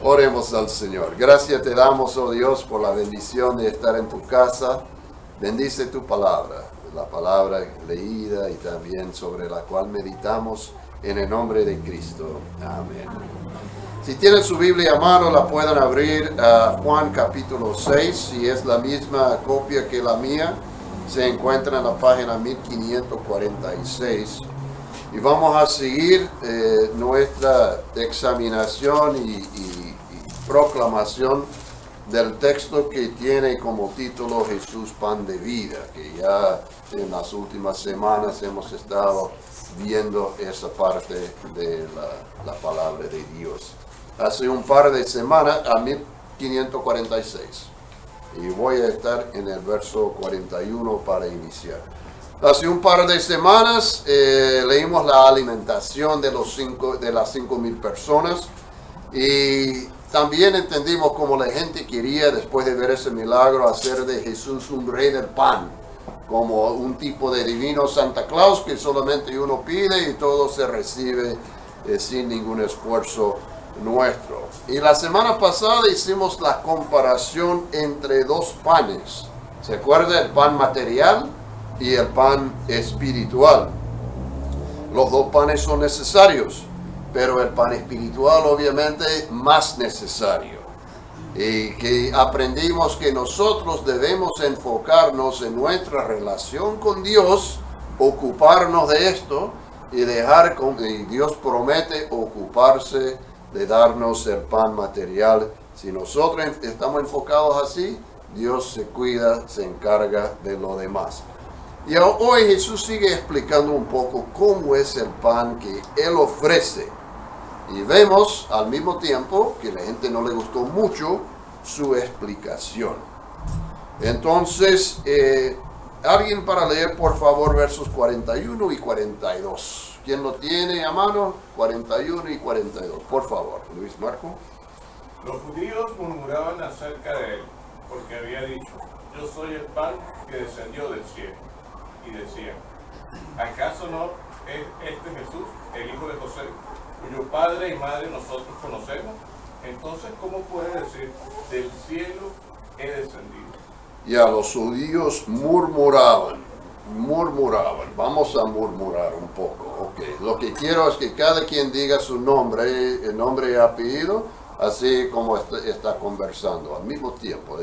Oremos al Señor. Gracias te damos, oh Dios, por la bendición de estar en tu casa. Bendice tu palabra, la palabra leída y también sobre la cual meditamos en el nombre de Cristo. Amén. Si tienen su Biblia a mano, la pueden abrir a Juan capítulo 6. Si es la misma copia que la mía, se encuentra en la página 1546. Y vamos a seguir nuestra examinación y proclamación del texto que tiene como título Jesús pan de vida, que ya en las últimas semanas hemos estado viendo esa parte de la palabra de Dios. Hace un par de semanas, a 1546, y voy a estar en el verso 41 para iniciar. Hace un par de semanas leímos la alimentación de las 5,000 personas y también entendimos cómo la gente quería, después de ver ese milagro, hacer de Jesús un rey del pan, como un tipo de divino Santa Claus que solamente uno pide y todo se recibe sin ningún esfuerzo nuestro. Y la semana pasada hicimos la comparación entre dos panes. ¿Se acuerda? El pan material y el pan espiritual. Los dos panes son necesarios, pero el pan espiritual obviamente más necesario. Y que aprendimos que nosotros debemos enfocarnos en nuestra relación con Dios, ocuparnos de esto y y Dios promete ocuparse de darnos el pan material. Si nosotros estamos enfocados así, Dios se cuida, se encarga de lo demás. Y hoy Jesús sigue explicando un poco cómo es el pan que Él ofrece. Y vemos al mismo tiempo que a la gente no le gustó mucho su explicación. Entonces, alguien para leer por favor versos 41 y 42. ¿Quién lo tiene a mano? 41 y 42. Por favor, Luis Marco. Los judíos murmuraban acerca de él, porque había dicho, yo soy el pan que descendió del cielo. Y decían, ¿acaso no es este Jesús, el hijo de José, cuyo padre y madre nosotros conocemos? Entonces, ¿cómo puede decir, del cielo he descendido? Ya, los judíos murmuraban. Vamos a murmurar un poco. Okay. Lo que quiero es que cada quien diga su nombre, el nombre y apellido, así como está conversando al mismo tiempo.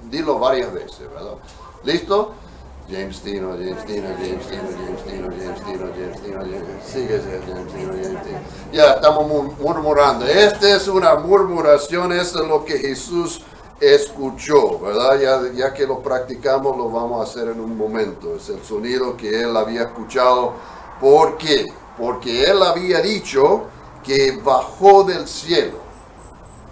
Dilo varias veces, ¿verdad? ¿Listo? James Tino. Sigue, James Tino. Ya, estamos murmurando. Esta es una murmuración, esto es lo que Jesús escuchó, ¿verdad? Ya que lo practicamos, lo vamos a hacer en un momento. Es el sonido que él había escuchado. ¿Por qué? Porque él había dicho que bajó del cielo.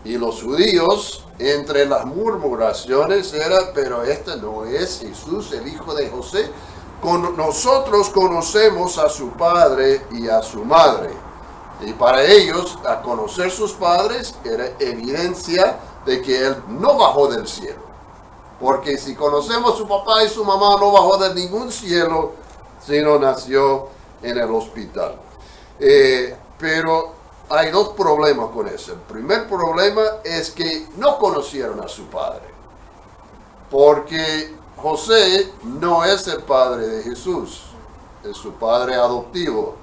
Y los judíos, entre las murmuraciones, pero este no es Jesús, el hijo de José. Nosotros conocemos a su padre y a su madre. Y para ellos, a conocer sus padres, era evidencia de que él no bajó del cielo. Porque si conocemos a su papá y su mamá, no bajó de ningún cielo, sino nació en el hospital. Pero hay dos problemas con eso. El primer problema es que no conocieron a su padre. Porque José no es el padre de Jesús, es su padre adoptivo.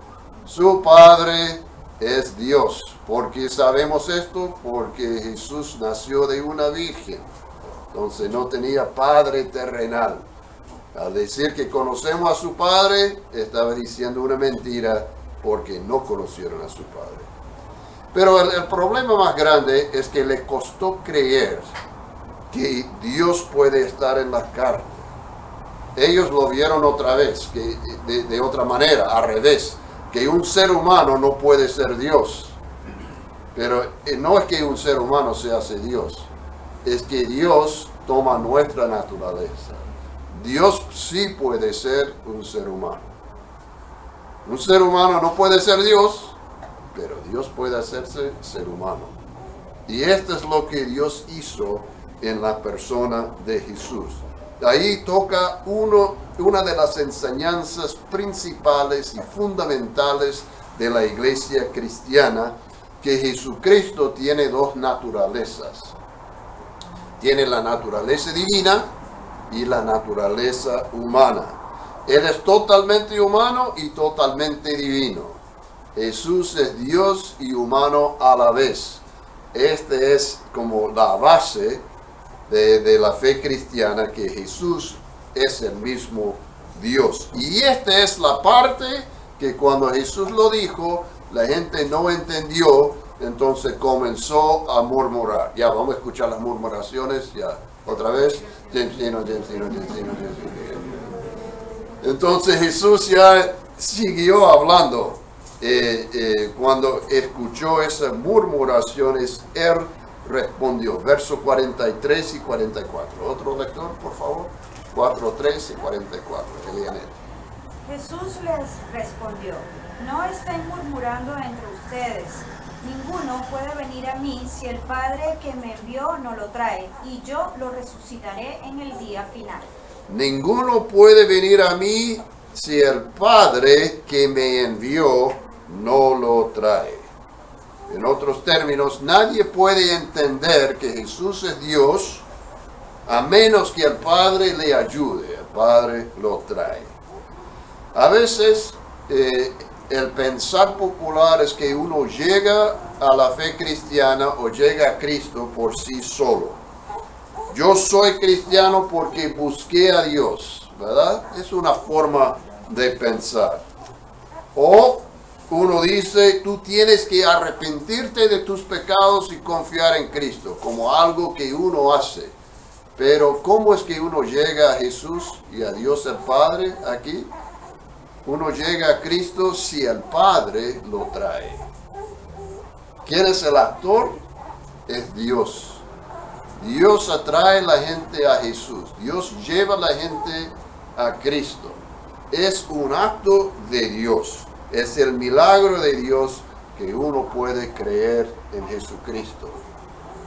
Su padre es Dios. ¿Por qué sabemos esto? Porque Jesús nació de una virgen. Entonces no tenía padre terrenal. Al decir que conocemos a su padre, estaba diciendo una mentira porque no conocieron a su padre. Pero el problema más grande es que le costó creer que Dios puede estar en la carne. Ellos lo vieron otra vez, de otra manera, al revés, que un ser humano no puede ser Dios. Pero no es que un ser humano se hace Dios, es que Dios toma nuestra naturaleza. Dios sí puede ser un ser humano. Un ser humano no puede ser Dios, pero Dios puede hacerse ser humano. Y esto es lo que Dios hizo en la persona de Jesús. Ahí toca una de las enseñanzas principales y fundamentales de la iglesia cristiana, que Jesucristo tiene dos naturalezas. Tiene la naturaleza divina y la naturaleza humana. Él es totalmente humano y totalmente divino. Jesús es Dios y humano a la vez. Este es como la base de la fe cristiana, que Jesús es el mismo Dios. Y esta es la parte que cuando Jesús lo dijo, la gente no entendió, entonces comenzó a murmurar. Ya, vamos a escuchar las murmuraciones, ya, otra vez. Entonces Jesús ya siguió hablando. Cuando escuchó esas murmuraciones, Él respondió. Verso 43 y 44. Otro lector, por favor. 43 y 44. Elianet. Jesús les respondió: no estén murmurando entre ustedes. Ninguno puede venir a mí si el Padre que me envió no lo trae, y yo lo resucitaré en el día final. Ninguno puede venir a mí si el Padre que me envió no lo trae. En otros términos, nadie puede entender que Jesús es Dios a menos que el Padre le ayude. El Padre lo trae. A veces el pensar popular es que uno llega a la fe cristiana o llega a Cristo por sí solo. Yo soy cristiano porque busqué a Dios, ¿verdad? Es una forma de pensar. O uno dice, tú tienes que arrepentirte de tus pecados y confiar en Cristo, como algo que uno hace. Pero ¿cómo es que uno llega a Jesús y a Dios el Padre aquí? Uno llega a Cristo si el Padre lo trae. ¿Quién es el actor? Es Dios. Dios atrae a la gente a Jesús. Dios lleva a la gente a Cristo. Es un acto de Dios. Es el milagro de Dios que uno puede creer en Jesucristo.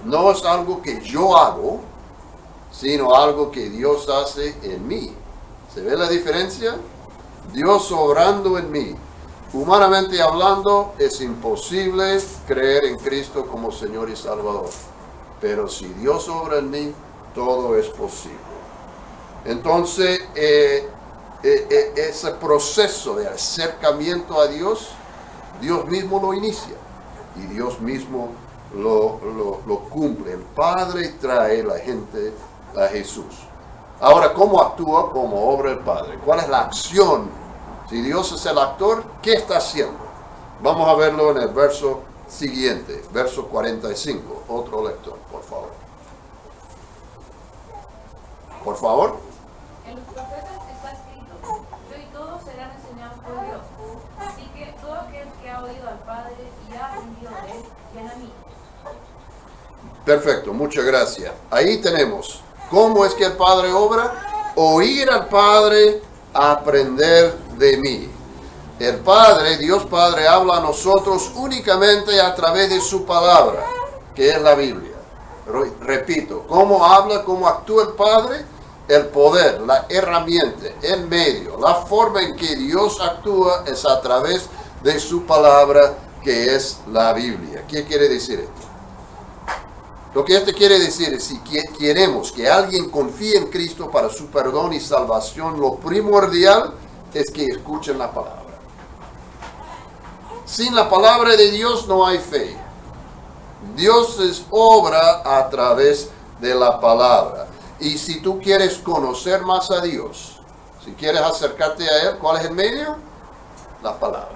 No es algo que yo hago, sino algo que Dios hace en mí. ¿Se ve la diferencia? Dios obrando en mí. Humanamente hablando, es imposible creer en Cristo como Señor y Salvador. Pero si Dios obra en mí, todo es posible. Entonces, ese proceso de acercamiento a Dios, Dios mismo lo inicia. Y Dios mismo lo cumple. El Padre trae a la gente a Jesús. Ahora, ¿cómo actúa? Como obra el Padre. ¿Cuál es la acción? Si Dios es el actor, ¿qué está haciendo? Vamos a verlo en el verso siguiente, verso 45. Otro lector, por favor. Por favor. En los profetas está escrito: yo y todos serán enseñados por Dios. Así que todo aquel que ha oído al Padre y ha aprendido de él, viene a mí. Perfecto, muchas gracias. Ahí tenemos. ¿Cómo es que el Padre obra? Oír al Padre, aprender de mí. El Padre, Dios Padre, habla a nosotros únicamente a través de su palabra, que es la Biblia. Repito, ¿cómo habla, cómo actúa el Padre? El poder, la herramienta, el medio, la forma en que Dios actúa es a través de su palabra, que es la Biblia. ¿Qué quiere decir esto? Lo que esto quiere decir es, si queremos que alguien confíe en Cristo para su perdón y salvación, lo primordial es que escuchen la palabra. Sin la palabra de Dios no hay fe. Dios es obra a través de la palabra. Y si tú quieres conocer más a Dios, si quieres acercarte a Él, ¿cuál es el medio? La palabra.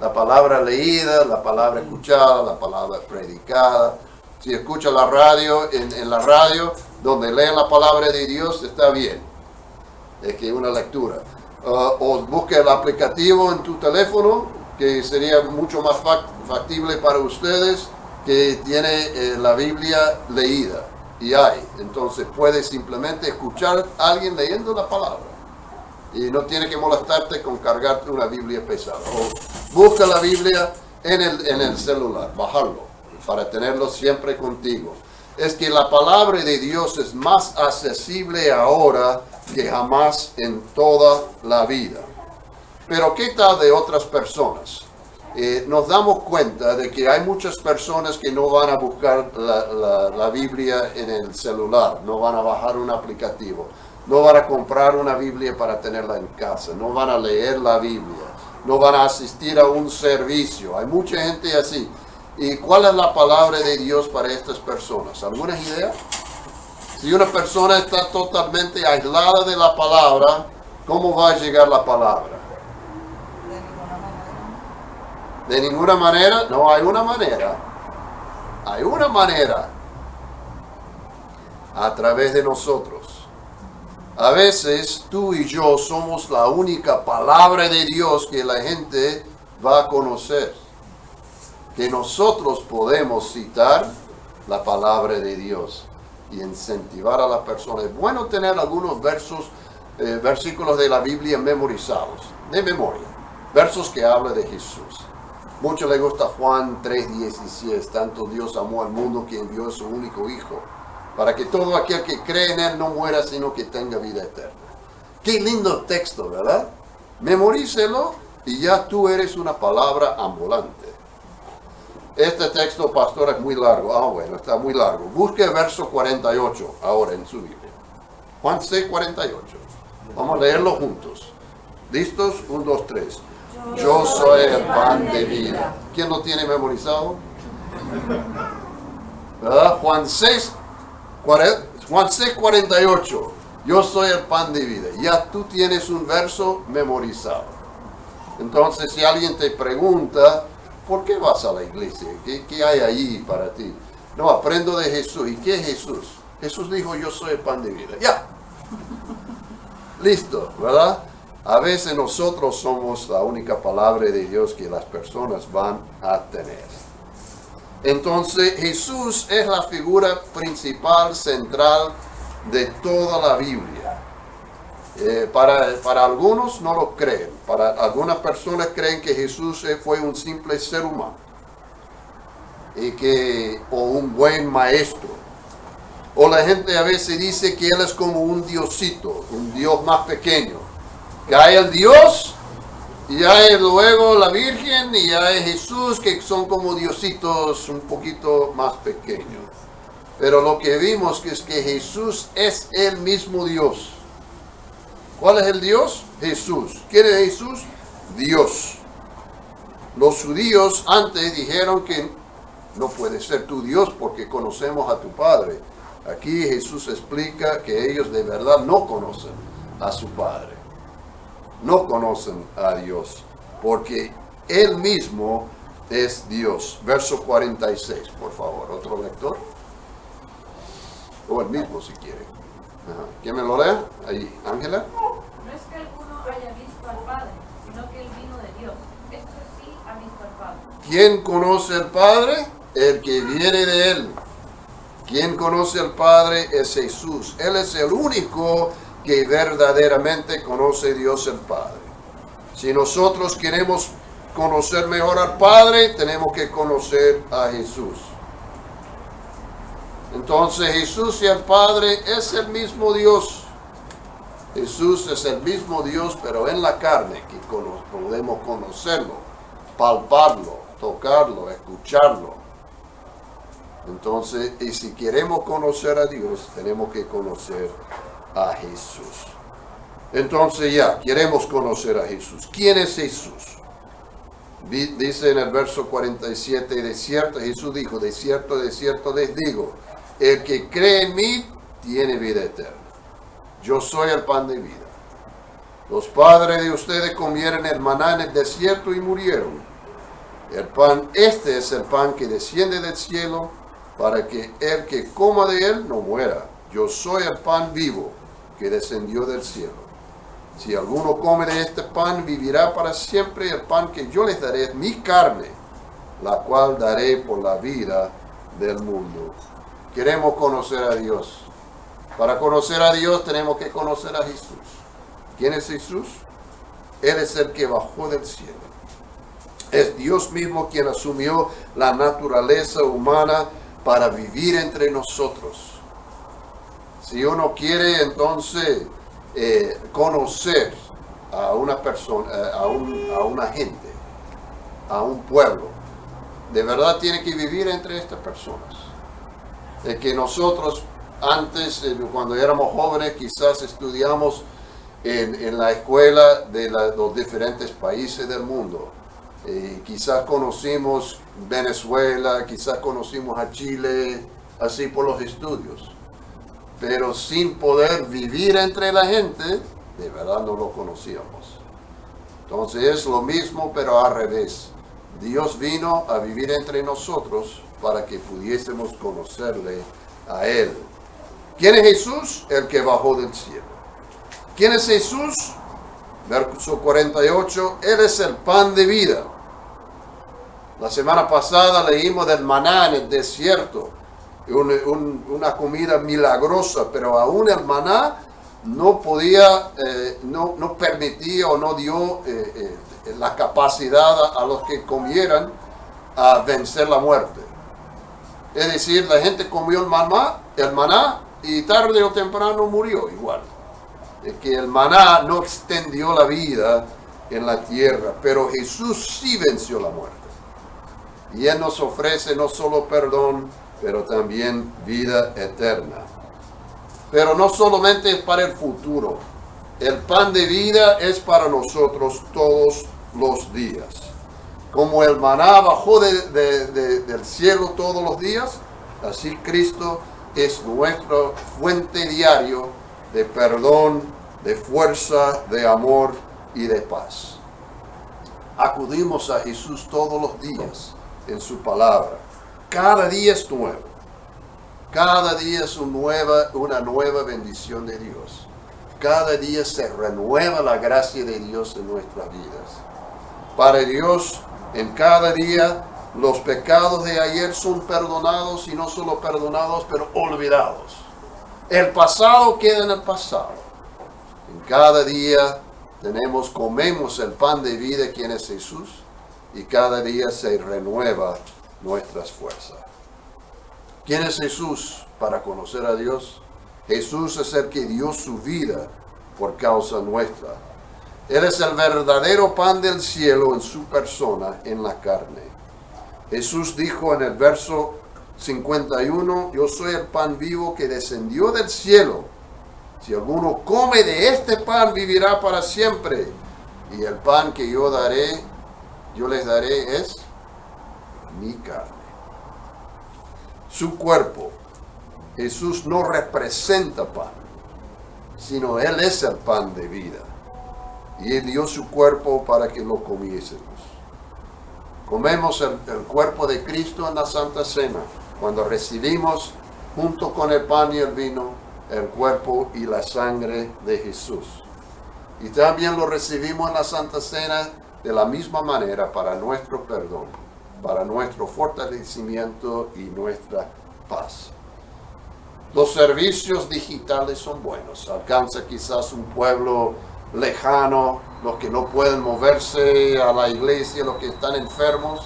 La palabra leída, la palabra escuchada, la palabra predicada. Si escucha la radio, en la radio, donde leen la palabra de Dios, está bien. Es que una lectura. O busque el aplicativo en tu teléfono, que sería mucho más factible para ustedes, que tiene la Biblia leída. Y hay. Entonces puedes simplemente escuchar a alguien leyendo la palabra. Y no tiene que molestarte con cargarte una Biblia pesada. O busca la Biblia en el celular, bajarlo, para tenerlo siempre contigo. Es que la palabra de Dios es más accesible ahora que jamás en toda la vida. Pero ¿qué tal de otras personas? nos damos cuenta de que hay muchas personas que no van a buscar la Biblia en el celular, no van a bajar un aplicativo, no van a comprar una Biblia para tenerla en casa, no van a leer la Biblia, no van a asistir a un servicio. Hay mucha gente así. ¿Y cuál es la palabra de Dios para estas personas? ¿Algunas ideas? Si una persona está totalmente aislada de la palabra, ¿cómo va a llegar la palabra? De ninguna manera. No, hay una manera. Hay una manera. A través de nosotros. A veces tú y yo somos la única palabra de Dios que la gente va a conocer. Que nosotros podemos citar la palabra de Dios y incentivar a la persona. Es bueno tener algunos versículos de la Biblia memorizados, de memoria. Versos que hablan de Jesús. Mucho le gusta Juan 3:16. Tanto Dios amó al mundo que envió a su único Hijo, para que todo aquel que cree en Él no muera, sino que tenga vida eterna. Qué lindo texto, ¿verdad? Memorícelo y ya tú eres una palabra ambulante. Este texto, pastor, es muy largo. Bueno, está muy largo. Busque el verso 48 ahora en su Biblia. Juan 6:48. Vamos a leerlo juntos. ¿Listos? 1, 2, 3. Yo soy el pan de vida. ¿Quién lo tiene memorizado? ¿Verdad? Juan 6:48. Yo soy el pan de vida. Ya tú tienes un verso memorizado. Entonces, si alguien te pregunta, ¿por qué vas a la iglesia? ¿Qué hay allí para ti? No, aprendo de Jesús. ¿Y qué es Jesús? Jesús dijo, yo soy el pan de vida. Ya. Listo, ¿verdad? A veces nosotros somos la única palabra de Dios que las personas van a tener. Entonces, Jesús es la figura principal, central de toda la Biblia. Para algunos no lo creen. Para algunas personas creen que Jesús fue un simple ser humano. O un buen maestro. O la gente a veces dice que Él es como un diosito, un Dios más pequeño. Que hay el Dios, y hay luego la Virgen, y hay Jesús, que son como diositos un poquito más pequeños. Pero lo que vimos es que Jesús es el mismo Dios. ¿Cuál es el Dios? Jesús. ¿Quién es Jesús? Dios. Los judíos antes dijeron que no puede ser tu Dios porque conocemos a tu Padre. Aquí Jesús explica que ellos de verdad no conocen a su Padre. No conocen a Dios porque Él mismo es Dios. Verso 46, por favor. ¿Otro lector? O el mismo si quiere. ¿Quién me lo lee? Ahí, Ángela. No es que alguno haya visto al Padre, sino que Él vino de Dios. Esto sí ha visto al Padre. ¿Quién conoce al Padre? El que viene de Él. ¿Quién conoce al Padre? Es Jesús. Él es el único que verdaderamente conoce a Dios el Padre. Si nosotros queremos conocer mejor al Padre, tenemos que conocer a Jesús. Entonces Jesús y el Padre es el mismo Dios. Jesús es el mismo Dios, pero en la carne, que podemos conocerlo, palparlo, tocarlo, escucharlo. Entonces, y si queremos conocer a Dios, tenemos que conocer a Jesús. Entonces ya, queremos conocer a Jesús. ¿Quién es Jesús? Dice en el verso 47, de cierto, Jesús dijo, de cierto les digo, el que cree en mí tiene vida eterna. Yo soy el pan de vida. Los padres de ustedes comieron el maná en el desierto y murieron. El pan, este es el pan que desciende del cielo, para que el que coma de él no muera. Yo soy el pan vivo que descendió del cielo. Si alguno come de este pan, vivirá para siempre. El pan que yo les daré es mi carne, la cual daré por la vida del mundo. Queremos conocer a Dios. Para conocer a Dios tenemos que conocer a Jesús. ¿Quién es Jesús? Él es el que bajó del cielo. Es Dios mismo quien asumió la naturaleza humana para vivir entre nosotros. Si uno quiere entonces conocer a una persona, a una gente, a un pueblo, de verdad tiene que vivir entre estas personas. Es que nosotros antes, cuando éramos jóvenes, quizás estudiamos en la escuela de los diferentes países del mundo. Quizás conocimos Venezuela, quizás conocimos a Chile, así por los estudios. Pero sin poder vivir entre la gente, de verdad no lo conocíamos. Entonces es lo mismo, pero al revés. Dios vino a vivir entre nosotros para que pudiésemos conocerle a Él. ¿Quién es Jesús? El que bajó del cielo. ¿Quién es Jesús? Verso 48, Él es el pan de vida. La semana pasada leímos del maná en el desierto, una comida milagrosa, pero aún el maná no podía, no permitía o no dio la capacidad a los que comieran a vencer la muerte. Es decir, la gente comió el maná y tarde o temprano murió igual. Es que el maná no extendió la vida en la tierra, pero Jesús sí venció la muerte. Y Él nos ofrece no solo perdón, pero también vida eterna. Pero no solamente es para el futuro. El pan de vida es para nosotros todos los días. Como el maná bajó del cielo todos los días, así Cristo es nuestra fuente diaria de perdón, de fuerza, de amor y de paz. Acudimos a Jesús todos los días en su palabra. Cada día es nuevo. Cada día es una nueva bendición de Dios. Cada día se renueva la gracia de Dios en nuestras vidas. Para Dios, en cada día, los pecados de ayer son perdonados, y no solo perdonados, pero olvidados. El pasado queda en el pasado. En cada día comemos el pan de vida, quien es Jesús, y cada día se renueva nuestras fuerzas. ¿Quién es Jesús para conocer a Dios? Jesús es el que dio su vida por causa nuestra. Él es el verdadero pan del cielo en su persona, en la carne. Jesús dijo en el verso 51, yo soy el pan vivo que descendió del cielo. Si alguno come de este pan, vivirá para siempre. Y el pan que yo les daré es mi carne. Su cuerpo. Jesús no representa pan, sino Él es el pan de vida. Y Él dio su cuerpo para que lo comiésemos. Comemos el cuerpo de Cristo en la Santa Cena, cuando recibimos, junto con el pan y el vino, el cuerpo y la sangre de Jesús. Y también lo recibimos en la Santa Cena de la misma manera para nuestro perdón, para nuestro fortalecimiento y nuestra paz. Los servicios digitales son buenos. Alcanza quizás un pueblo lejano, los que no pueden moverse a la iglesia, los que están enfermos,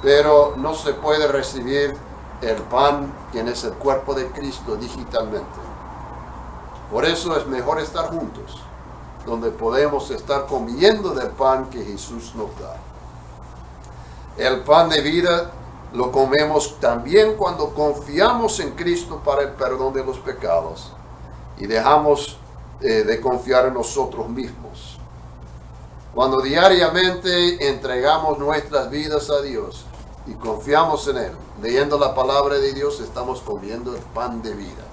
pero no se puede recibir el pan, quien es el cuerpo de Cristo, digitalmente. Por eso es mejor estar juntos, donde podemos estar comiendo del pan que Jesús nos da. El pan de vida lo comemos también cuando confiamos en Cristo para el perdón de los pecados y dejamos de confiar en nosotros mismos. Cuando diariamente entregamos nuestras vidas a Dios y confiamos en Él, leyendo la palabra de Dios, estamos comiendo el pan de vida.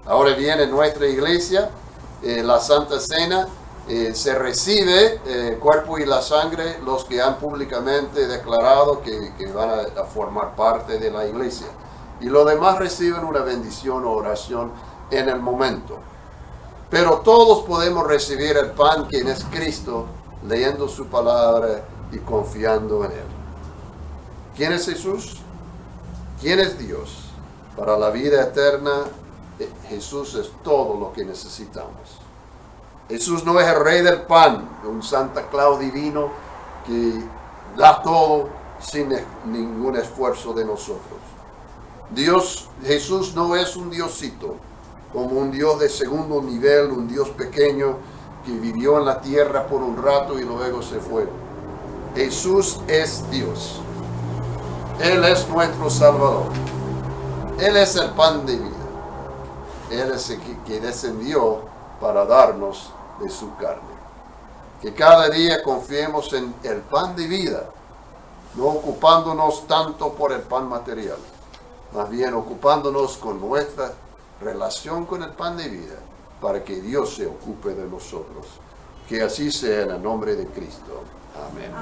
Ahora bien, en nuestra iglesia, la Santa Cena, se recibe el cuerpo y la sangre los que han públicamente declarado que van a formar parte de la iglesia. Y los demás reciben una bendición o oración en el momento. Pero todos podemos recibir el pan, quien es Cristo, leyendo su palabra y confiando en Él. ¿Quién es Jesús? ¿Quién es Dios? Para la vida eterna, Jesús es todo lo que necesitamos. Jesús no es el rey del pan, un Santa Claus divino que da todo sin ningún esfuerzo de nosotros. Jesús no es un diosito, como un Dios de segundo nivel, un Dios pequeño que vivió en la tierra por un rato y luego se fue. Jesús es Dios. Él es nuestro Salvador. Él es el pan de vida. Él es el que descendió para darnos de su carne. Que cada día confiemos en el pan de vida, no ocupándonos tanto por el pan material, más bien ocupándonos con nuestra relación con el pan de vida, para que Dios se ocupe de nosotros. Que así sea en el nombre de Cristo. Amén.